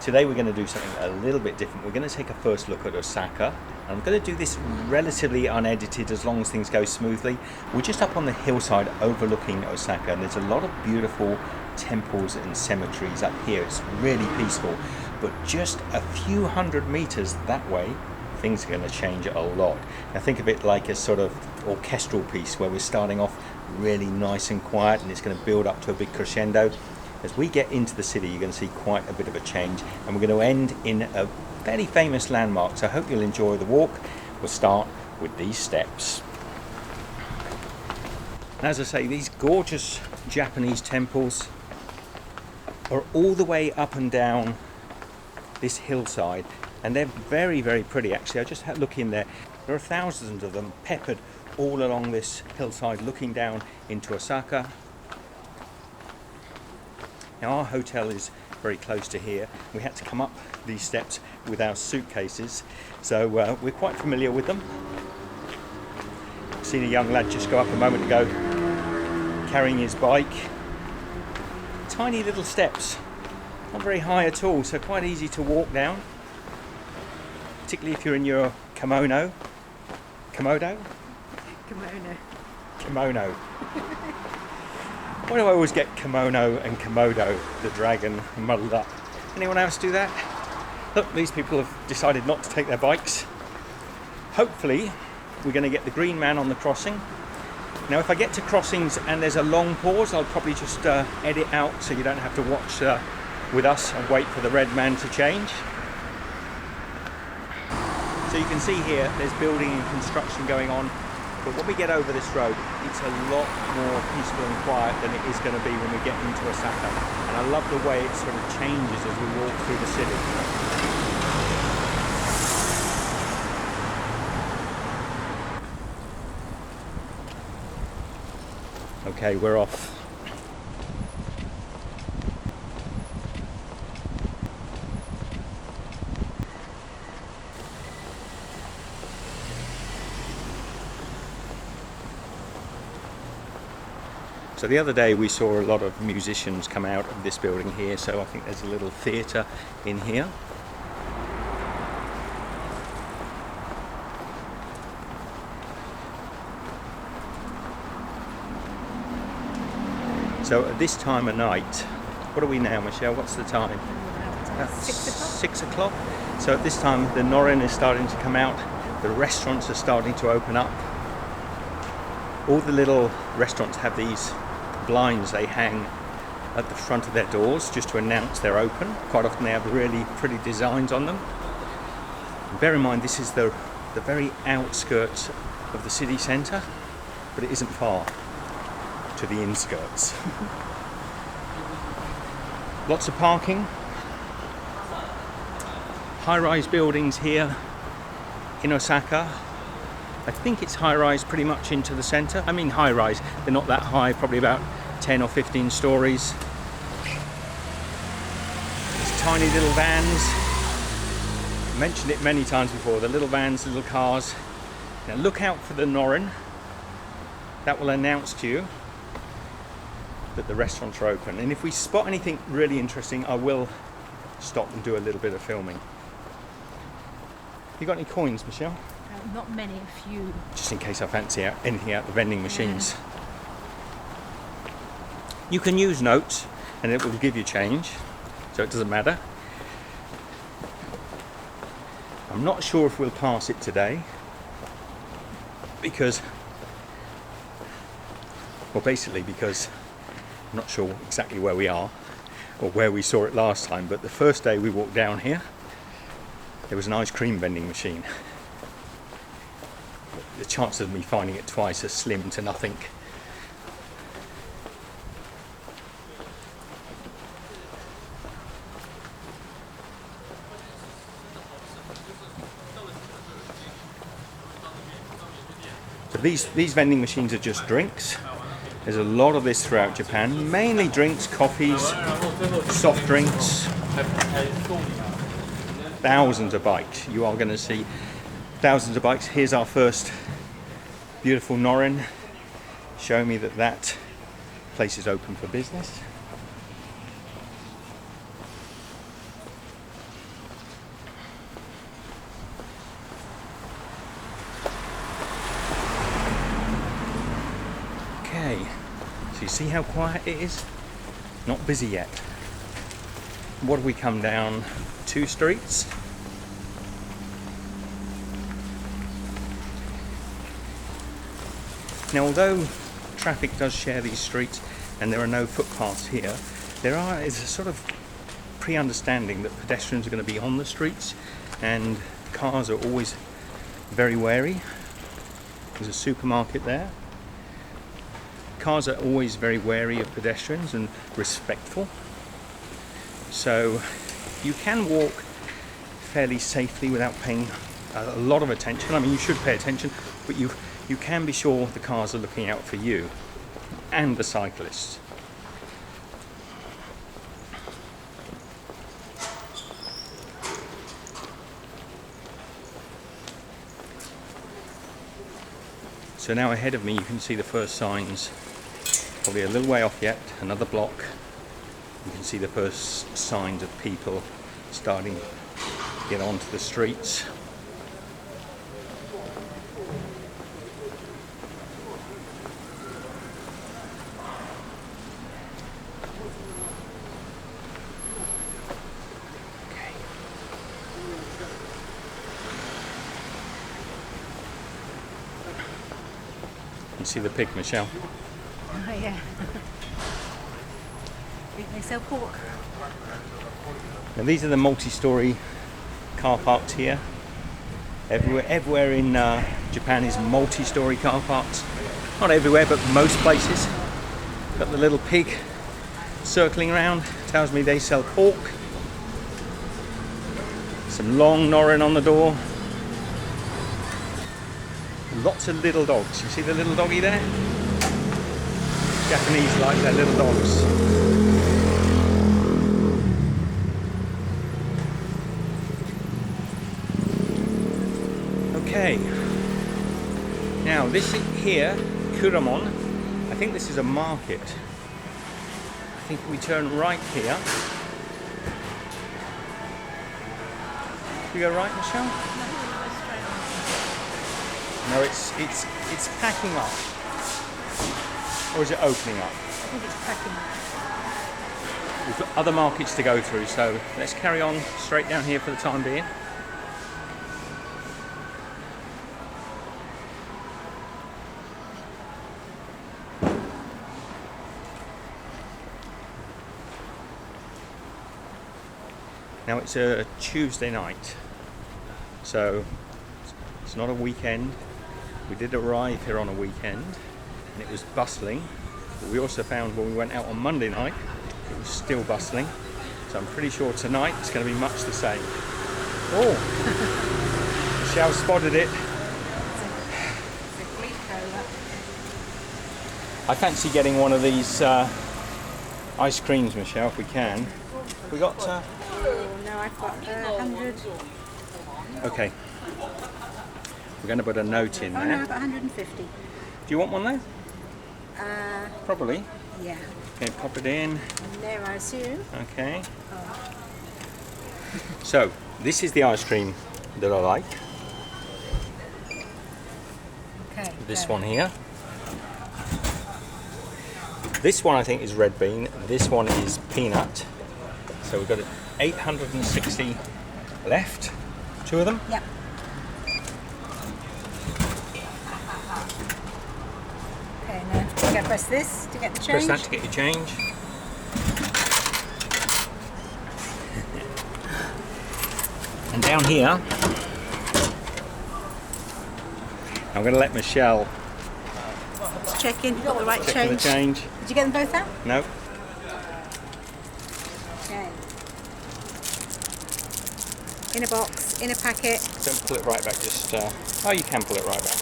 Today we're going to do something a little bit different. We're going to take a first look at Osaka. I'm going to do this relatively unedited as long as things go smoothly. We're just up on the hillside overlooking Osaka, and there's a lot of beautiful temples and cemeteries up here. It's really peaceful, but just a few hundred meters that way things are going to change a lot. Now think of it like a sort of orchestral piece where we're starting off really nice and quiet, and it's going to build up to a big crescendo. As we get into the city, you're going to see quite a bit of a change, and we're going to end in a fairly famous landmark, so I hope you'll enjoy the walk. We'll start with these steps. As I say, these gorgeous Japanese temples are all the way up and down this hillside, and they're very, very pretty. Actually, I just had a look in there. There are thousands of them peppered all along this hillside, looking down into Osaka. Now our hotel is very close to here. We had to come up these steps with our suitcases, so we're quite familiar with them. I've seen a young lad just go up a moment ago carrying his bike. Tiny little steps, not very high at all, so quite easy to walk down, particularly if you're in your kimono. Kimono. Why do I always get kimono and komodo, the dragon, muddled up? Anyone else do that? Look, these people have decided not to take their bikes. Hopefully, we're going to get the green man on the crossing. Now, if I get to crossings and there's a long pause, I'll probably just edit out so you don't have to watch with us and wait for the red man to change. So you can see here, there's building and construction going on. But when we get over this road, it's a lot more peaceful and quiet than it is going to be when we get into Osaka. And I love the way it sort of changes as we walk through the city. Okay, we're off. So the other day we saw a lot of musicians come out of this building here, so I think there's a little theatre in here. So at this time of night, what are we now, Michelle? What's the time? 6 o'clock. 6 o'clock. So at this time the Norin is starting to come out, the restaurants are starting to open up. All the little restaurants have these blinds they hang at the front of their doors just to announce they're open. Quite often they have really pretty designs on them. And bear in mind, this is the very outskirts of the city centre, but it isn't far to the inskirts. Lots of parking. High-rise buildings here in Osaka. I think it's high-rise pretty much into the centre. I mean high-rise, they're not that high, probably about 10 or 15 stories. These tiny little vans. I mentioned it many times before, the little vans, little cars. Now look out for the Norin. That will announce to you that the restaurants are open. And if we spot anything really interesting, I will stop and do a little bit of filming. You got any coins, Michelle? Not many, a few. Just in case I fancy anything out the vending machines. Yeah. You can use notes and it will give you change, so it doesn't matter. I'm not sure if we'll pass it today because, well, basically because I'm not sure exactly where we are or where we saw it last time, but the first day we walked down here there was an ice cream vending machine. The chances of me finding it twice are slim to nothing. So these vending machines are just drinks. There's a lot of this throughout Japan, mainly drinks, coffees, soft drinks. Thousands of bikes. You are going to see thousands of bikes. Here's our first beautiful Norin, showing me that place is open for business. See how quiet it is? Not busy yet. What have we come down? 2 streets. Now, although traffic does share these streets and there are no footpaths here, is a sort of pre-understanding that pedestrians are going to be on the streets, and cars are always very wary. There's a supermarket there. Cars are always very wary of pedestrians and respectful. So you can walk fairly safely without paying a lot of attention. I mean, you should pay attention, but you can be sure the cars are looking out for you and the cyclists. So now ahead of me you can see the first signs, probably a little way off yet, another block. You can see the first signs of people starting to get onto the streets. You see the pig, Michelle? Oh yeah. They sell pork. Now these are the multi-storey car parks here. Everywhere in Japan is multi-storey car parks. Not everywhere, but most places. Got the little pig circling around. Tells me they sell pork. Some long Norin on the door. Lots of little dogs. You see the little doggy there? Japanese like their little dogs. Okay. Now this here, Kuramon, I think this is a market. I think we turn right here. You go right, Michelle? No, it's packing up. Or is it opening up? I think it's packing up. We've got other markets to go through, so let's carry on straight down here for the time being. Now it's a Tuesday night, so it's not a weekend. We did arrive here on a weekend and it was bustling, but we also found when we went out on Monday night it was still bustling, so I'm pretty sure tonight it's going to be much the same. Oh, Michelle spotted it. It's a Glico. I fancy getting one of these ice creams, Michelle, if we can. We got Oh no, I've got 100. okay. We're going to put a note in Oh there. no, I've got 150. Do you want one though? Probably. Yeah. Okay, pop it in. There, I assume. Okay. Oh. So, this is the ice cream that I like. Okay. This go. one here. This one I think is red bean. This one is peanut. So we've got 860 left. 2 of them. Yep. Okay, now you gotta press this to get the change. Press that to get your change. And down here, I'm going to let Michelle Let's check in. You've got the right check change. for the change. Did you get them both out? No. Okay. In a box, in a packet, Don't pull it right back, just, oh, you can pull it right back.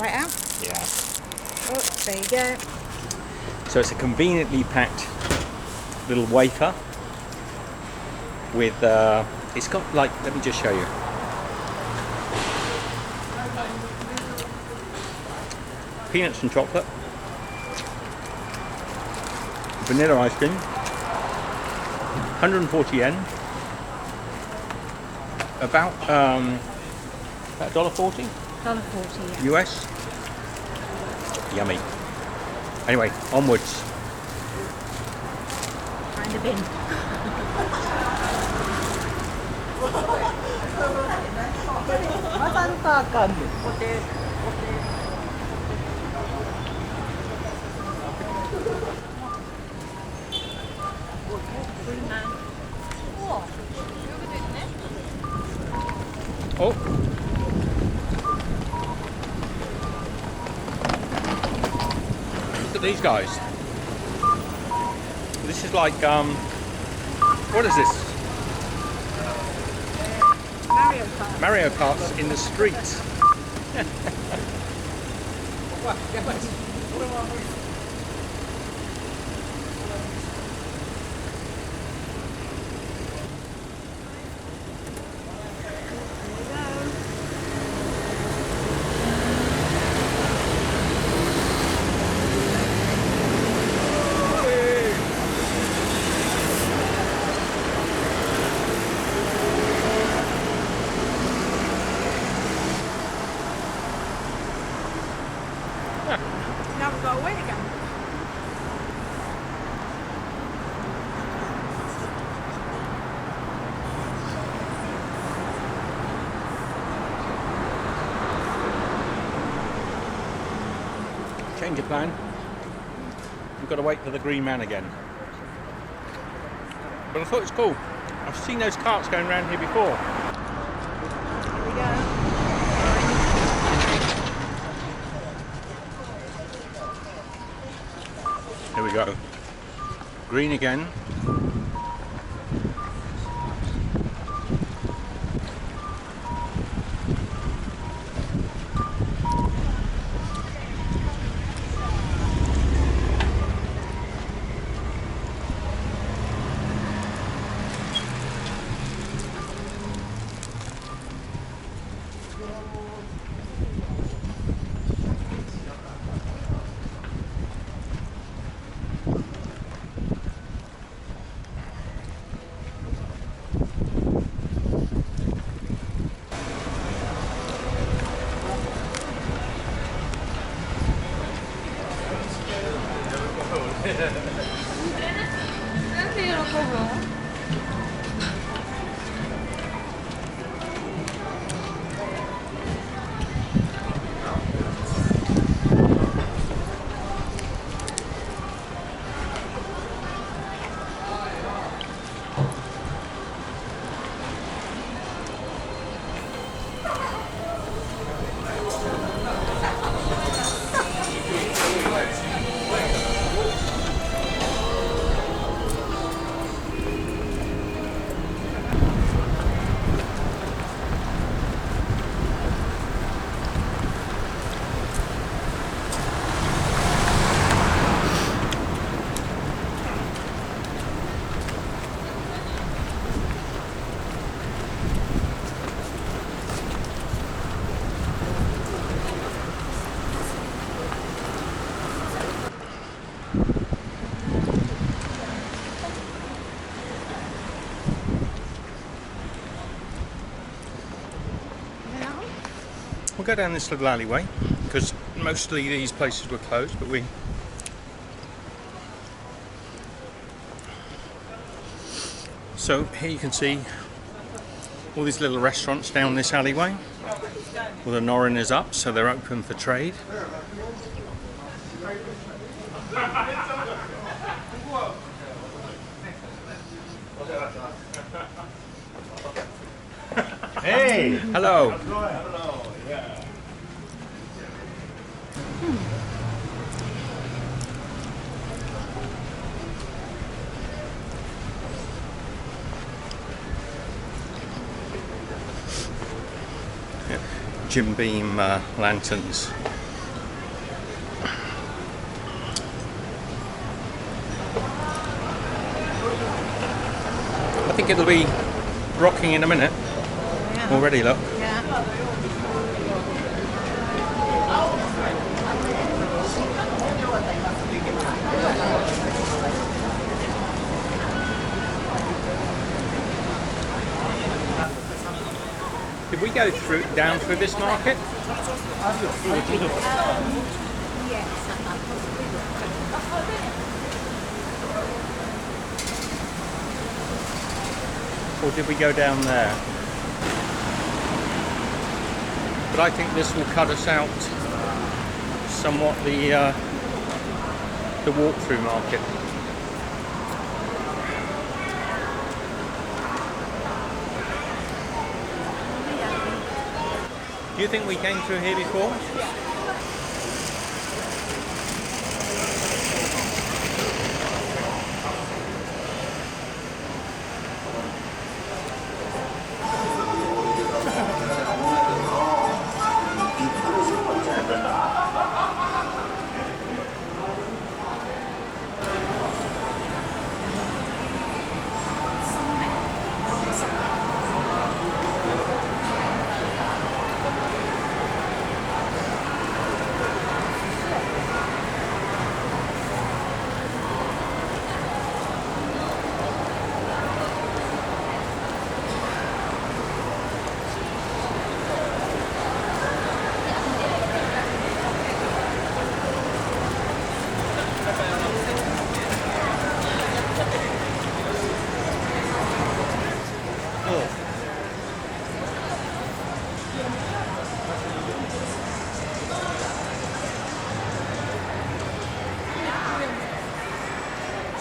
right out. Yeah. Oh, there you go. So it's a conveniently packed little wafer with, it's got like, let me just show you. Peanuts and chocolate. Vanilla ice cream. 140 yen. About $1.40 $1.40, yeah. US. Yummy. Anyway, onwards. bin. Masantakan. 우와, 여기도 있네. Oh. Look at these guys. This is like what is this? Mario Kart. Mario Karts in the streets. Now we've got away again. Change of plan. We've got to wait for the green man again. But I thought it's cool. I've seen those carts going around here before. Here we go. Here we go. Green again. We'll go down this little alleyway because mostly these places were closed, but we so here you can see all these little restaurants down this alleyway. Well, the Norin is up, so they're open for trade. Hey! Hello. Hello. Yeah. Jim Beam lanterns. I think it'll be rocking in a minute. Yeah. Already, look. Yeah. Did we go down through this market? Yes. or did we go down there? But I think this will cut us out somewhat the walk-through market. Do you think we came through here before?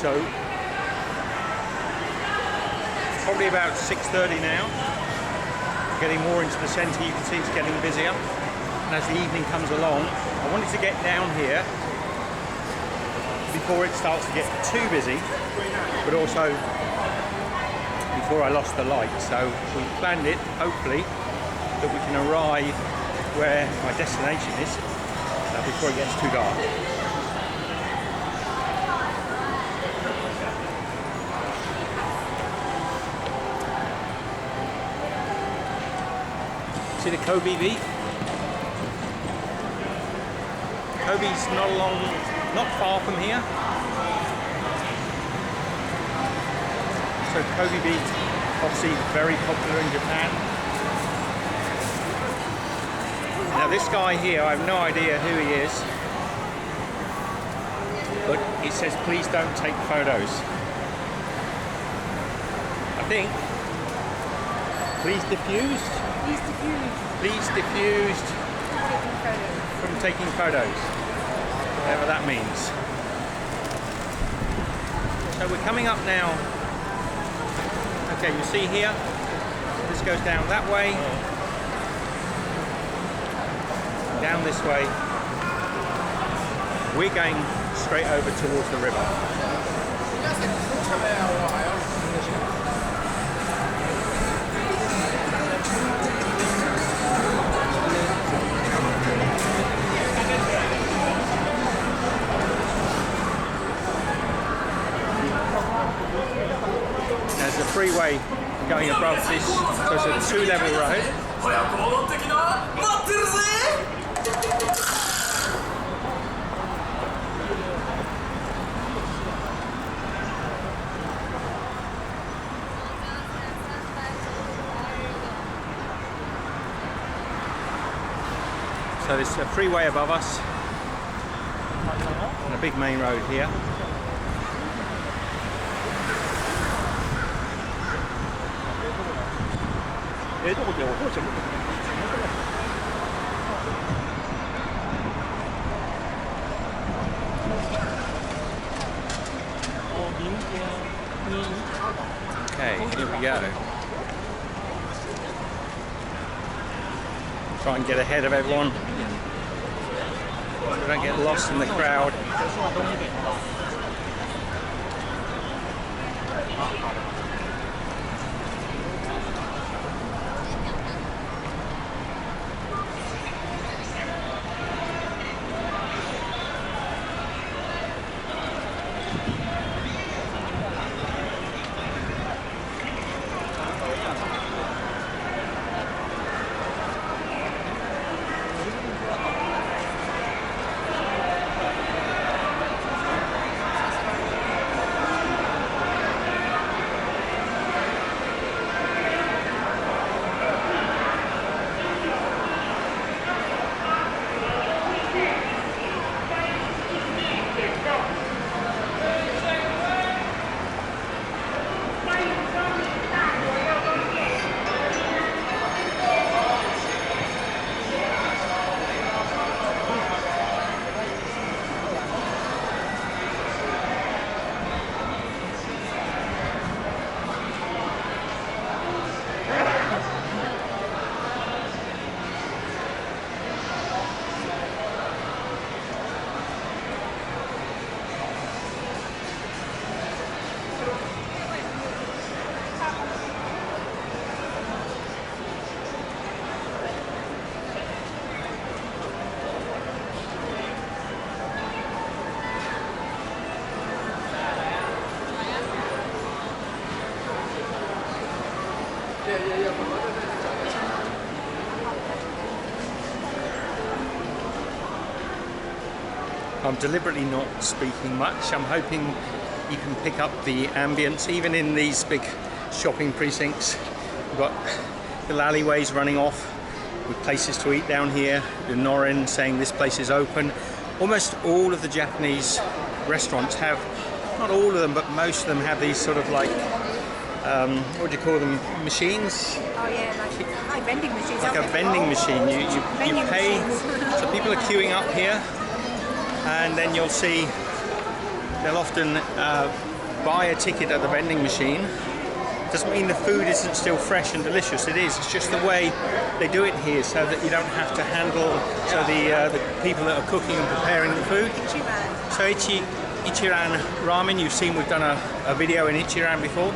So it's probably about 6:30 now. Getting more into the centre, you can see it's getting busier. And as the evening comes along, I wanted to get down here before it starts to get too busy, but also before I lost the light. So we planned it, hopefully, that we can arrive where my destination is before it gets too dark. See the Kobe beef? Kobe's not far from here. So Kobe beef, obviously very popular in Japan. Now this guy here, I have no idea who he is, but it says please don't take photos. I think please diffused. Please diffused from taking photos, whatever that means. So we're coming up now. Okay, you see here, this goes down that way, down this way. We're going straight over towards the river. There's a freeway going above this, so it's a two-level road. So there's a freeway above us and a big main road here. Okay, here we go. Try and get ahead of everyone so we don't get lost in the crowd. I'm deliberately not speaking much. I'm hoping you can pick up the ambience, even in these big shopping precincts. We've got the alleyways running off with places to eat down here. The Norin saying this place is open. Almost all of the Japanese restaurants have, not all of them, but most of them have these sort of like, what do you call them, machines? Oh yeah, like vending machines. Like a vending machine. You pay, so people are queuing up here, and then you'll see they'll often buy a ticket at the vending machine. Doesn't mean the food isn't still fresh and delicious. It is. It's just the way they do it here, so that you don't have to handle. So the people that are cooking and preparing the food. Ichiran. So Ichiran ramen. You've seen we've done a video in Ichiran before.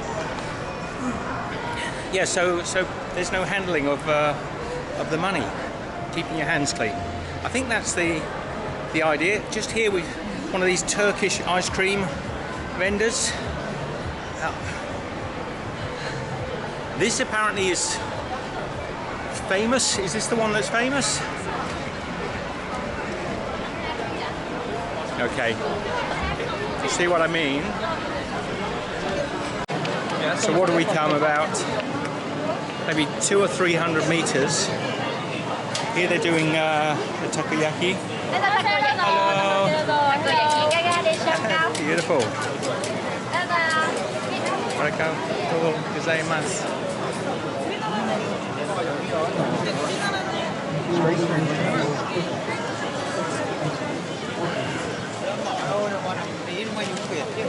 Yeah. So there's no handling of the money. Keeping your hands clean. I think that's the idea. Just here with one of these Turkish ice cream vendors. This apparently is famous. Is this the one that's famous? Okay. You see what I mean? So what do we come about? Maybe 200 or 300 meters. Here they're doing the takoyaki. Hello. Beautiful. Arigatou gozaimasu.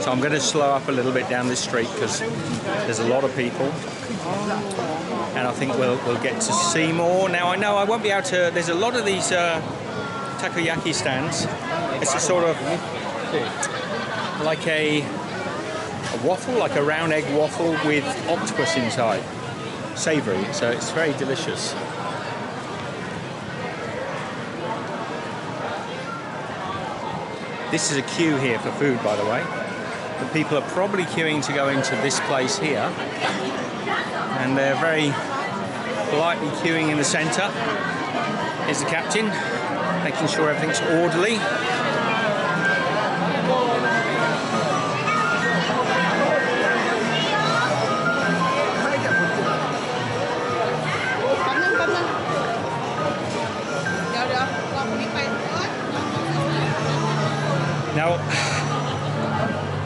So I'm going to slow up a little bit down this street because there's a lot of people, and I think we'll get to see more. Now I know I won't be able to. There's a lot of these takoyaki stands. It's a sort of like a waffle, like a round egg waffle with octopus inside, savoury. So it's very delicious. This is a queue here for food, by the way. The people are probably queuing to go into this place here, and they're very politely queuing in the centre. Here's the captain, making sure everything's orderly. Now,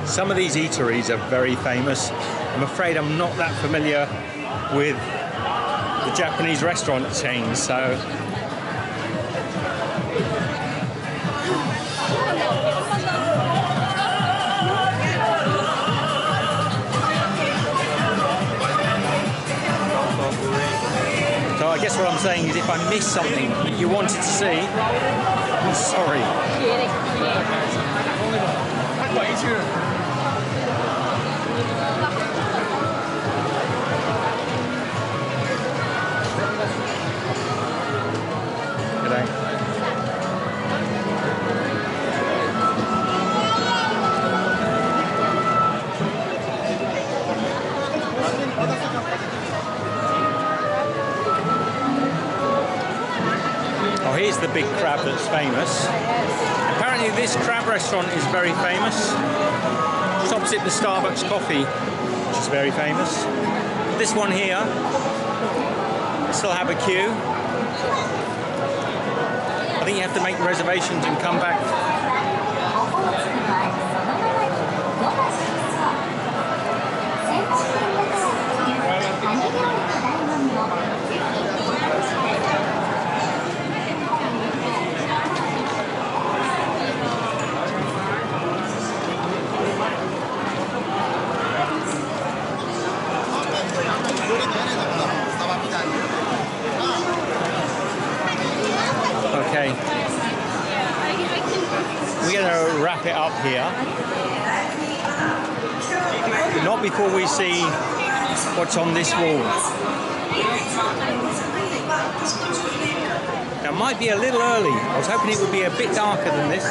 some of these eateries are very famous. I'm afraid I'm not that familiar with the Japanese restaurant chains, so I guess what I'm saying is if I miss something that you wanted to see, I'm sorry. G'day. Oh, here's the big crab that's famous. Apparently this crab restaurant is very famous. It's opposite the Starbucks coffee, which is very famous. This one here, still have a queue. I think you have to make reservations and come back. Okay, we're going to wrap it up here. Not before we see what's on this wall. Now, it might be a little early. I was hoping it would be a bit darker than this.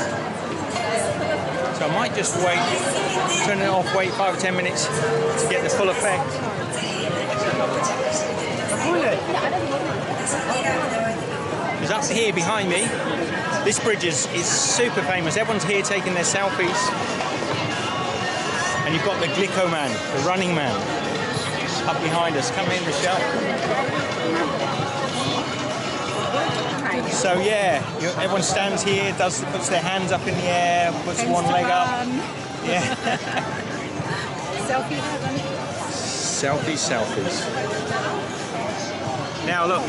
So I might just wait, turn it off, wait 5 or 10 minutes to get the full effect. here behind me, this bridge is super famous. Everyone's here taking their selfies. And you've got the Glico man, the running man, up behind us. Come in, Michelle. So yeah, everyone stands here, puts their hands up in the air, puts one leg up. Yeah. Selfie heaven. Selfies. Now look,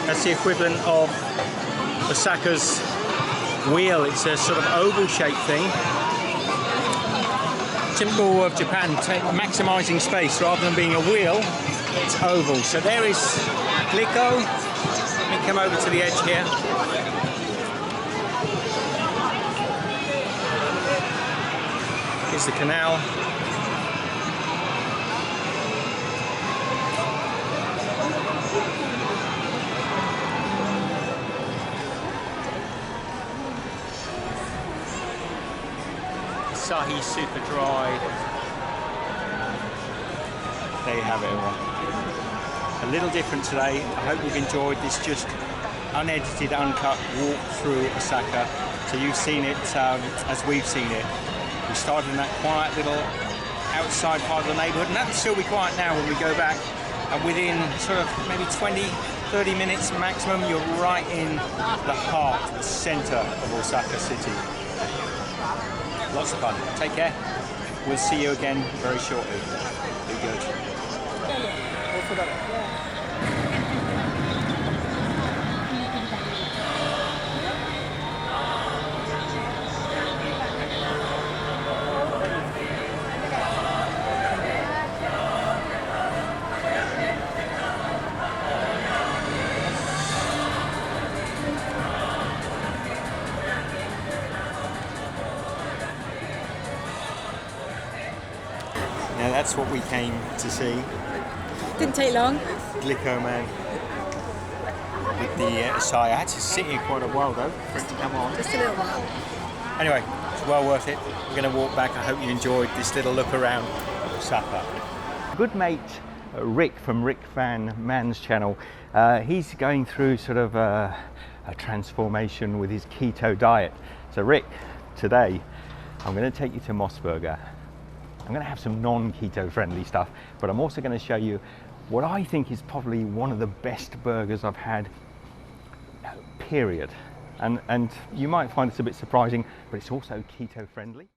that's the equivalent of Osaka's wheel. It's a sort of oval shaped thing. Typical of Japan, maximising space rather than being a wheel, it's oval. So there is Glico. Let me come over to the edge here. Here's the canal. Asahi Super Dry. There you have it, everyone. A little different today. I hope you've enjoyed this just unedited, uncut walk through Osaka. So you've seen it as we've seen it. We started in that quiet little outside part of the neighbourhood, and that'll still be quiet now when we go back. And within sort of maybe 20, 30 minutes maximum, you're right in the heart, the centre of Osaka City. Lots of fun. Take care. We'll see you again very shortly. Be good. Now that's what we came to see. Didn't take long. Glico man with the Asahi. I had to sit here quite a while though for it to come on. Just a little while. Anyway, it's well worth it. We're going to walk back. I hope you enjoyed this little look around Osaka. Good mate Rick from Rick Van Man's channel. He's going through sort of a transformation with his keto diet. So Rick, today I'm going to take you to Mossburger. I'm going to have some non-keto friendly stuff, but I'm also going to show you what I think is probably one of the best burgers I've had, period. And you might find this a bit surprising, but it's also keto friendly.